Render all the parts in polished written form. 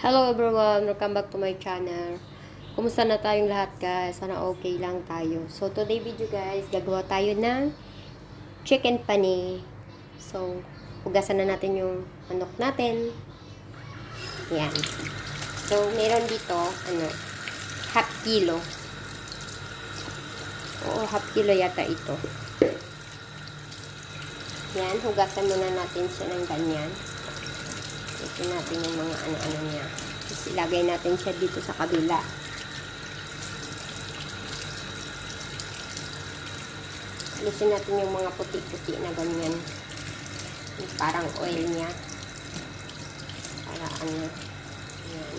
Hello everyone! Welcome back to my channel. Kumusta na tayong lahat guys? Sana okay lang tayo. So today video guys, gagawa tayo ng chicken pani. So, hugasan na natin yung manok natin. Yan. So, meron dito, half kilo. Oo, half kilo yata ito. Yan, hugasan muna natin siya ng ganyan. Ito natin yung mga ano-ano niya. Tapos ilagay natin siya dito sa kabila. Alisin natin yung mga puti-puti na ganyan. Yung parang oil niya. Para ano. Yan.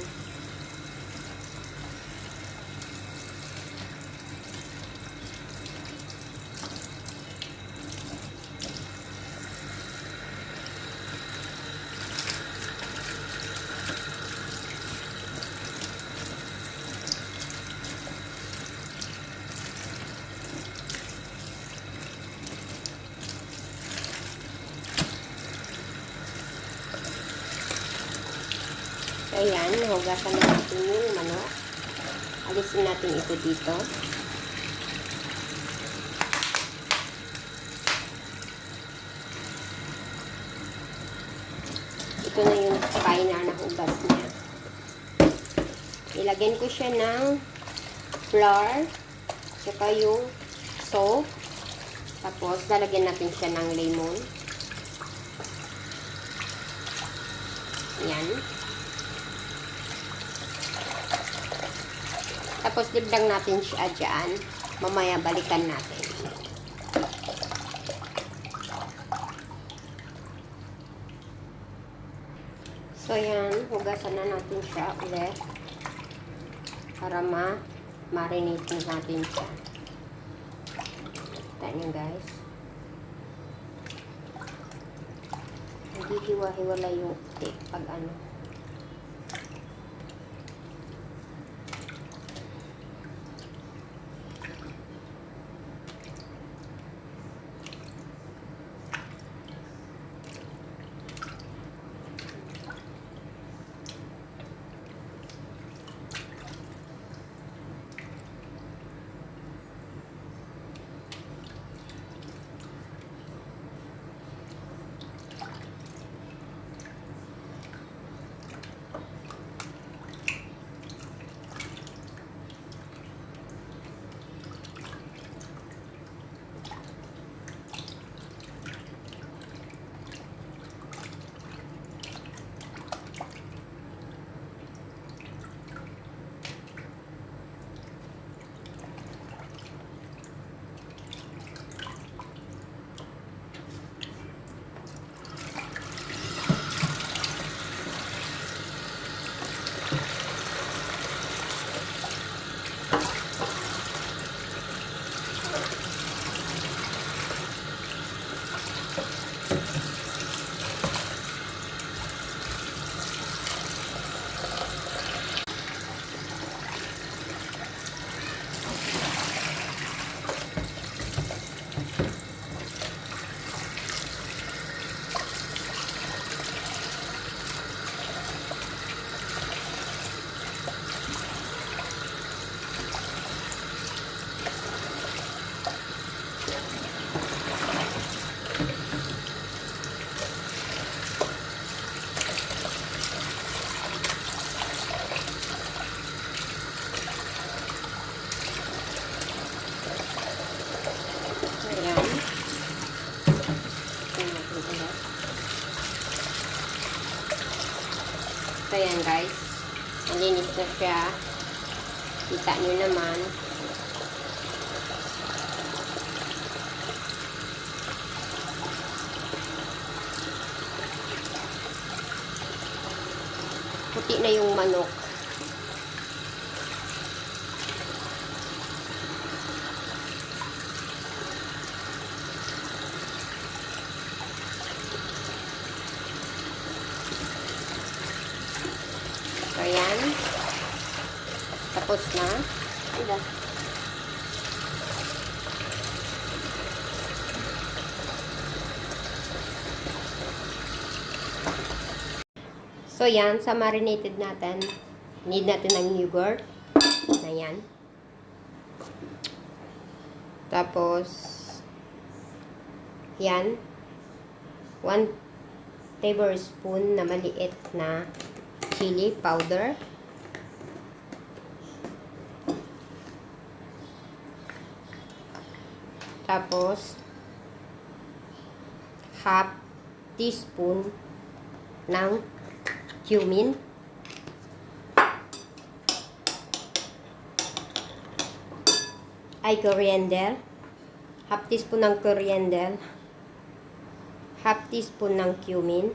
Ayan, nahugasan na natin yung manok. Alisin natin ito dito. Ito na yung final na hugas niya. Ilagyan ko siya ng flour, saka yung soap. Tapos, lalagyan natin siya ng lemon. Yan. Tapos, libdang natin siya dyan. Mamaya, balikan natin. So, yan. Hugasan na natin siya ulit. Para ma-marinate natin siya. Kita nyo, guys. Hindi hiwa-hiwala yung puti pag ano. So, yan guys. Malinis na siya. Kita nyo naman. Puti na yung manok. So, yan. Tapos na. Ida. So, yan. Sa marinated natin, need natin ng yogurt. Na yan. Tapos, yan. 1 tablespoon na maliit na chili powder. Tapos, half teaspoon ng cumin. Ay, coriander. Half teaspoon ng coriander. Half teaspoon ng cumin.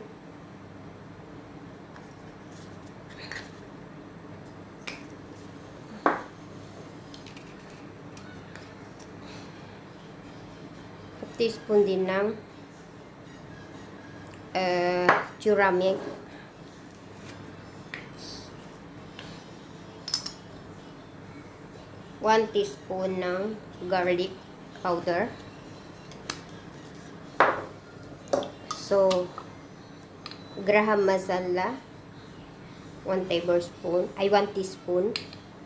Half teaspoon din ng turmeric. 1 teaspoon ng garlic powder. So, garam masala, 1 tablespoon, ay 1 teaspoon,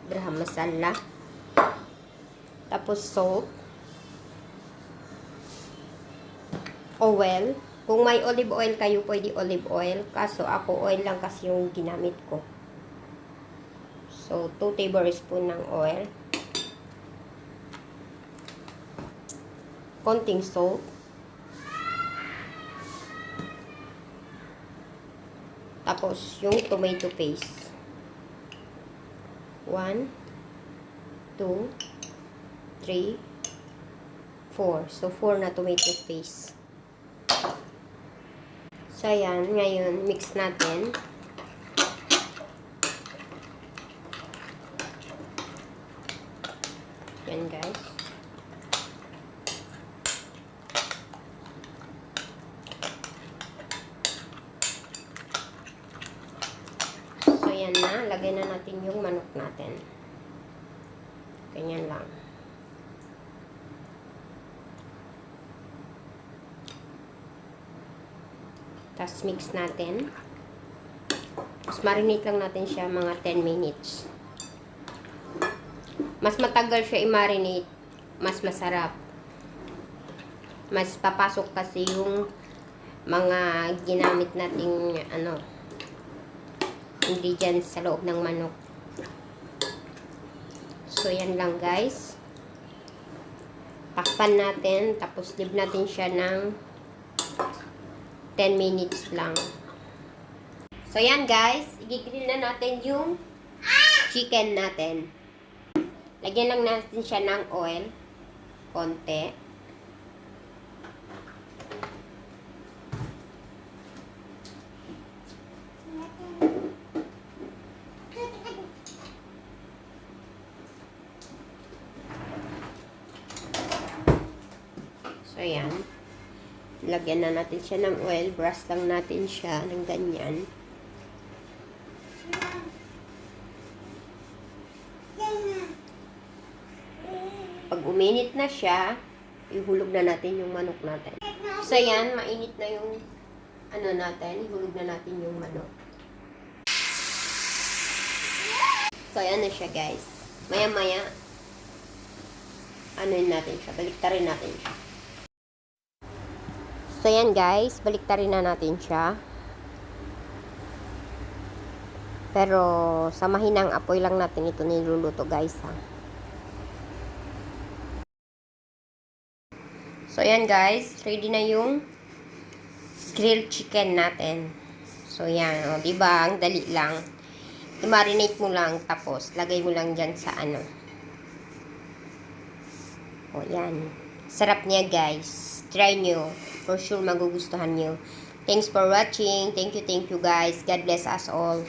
garam masala. Tapos salt, oil. Kung may olive oil kayo, pwede olive oil. Kaso ako, oil lang kasi yung ginamit ko. So, 2 tablespoon ng oil. Konting salt. Tapos, yung tomato paste. 1, 2, 3, 4. So, 4 na tomato paste. So, ayan. Ngayon, mix natin. Yan, guys. So, yan na. Lagay na natin yung manok natin. Ganyan lang. Tapos mix natin. Tapos marinate lang natin siya mga 10 minutes. Mas matagal siya i-marinate, mas masarap. Mas papasok kasi yung mga ginamit nating ingredients sa loob ng manok. So yan lang, guys. Takpan natin, tapos leave natin siya ng 10 minutes lang. So, yan guys. I-grill na natin yung chicken natin. Lagyan lang natin siya ng oil. Konti. So, yan. Lagyan na natin siya ng oil. Brush lang natin siya ng ganyan. Pag uminit na siya, ihulog na natin yung manok natin. So, yan. Mainit na yung natin. Ihulog na natin yung manok. So, yan na siya, guys. Maya-maya, natin siya. Baliktarin natin siya. So, yan guys. Baliktarin na natin siya. Pero, sa mahinang apoy lang natin ito niluluto guys, ha. So, yan guys. Ready na yung grilled chicken natin. So, yan. O, diba? Ang dali lang. I-marinate mo lang. Tapos, lagay mo lang dyan sa O, yan. Sarap niya guys. Try nyo. For sure, magugustuhan nyo. Thanks for watching. Thank you guys. God bless us all.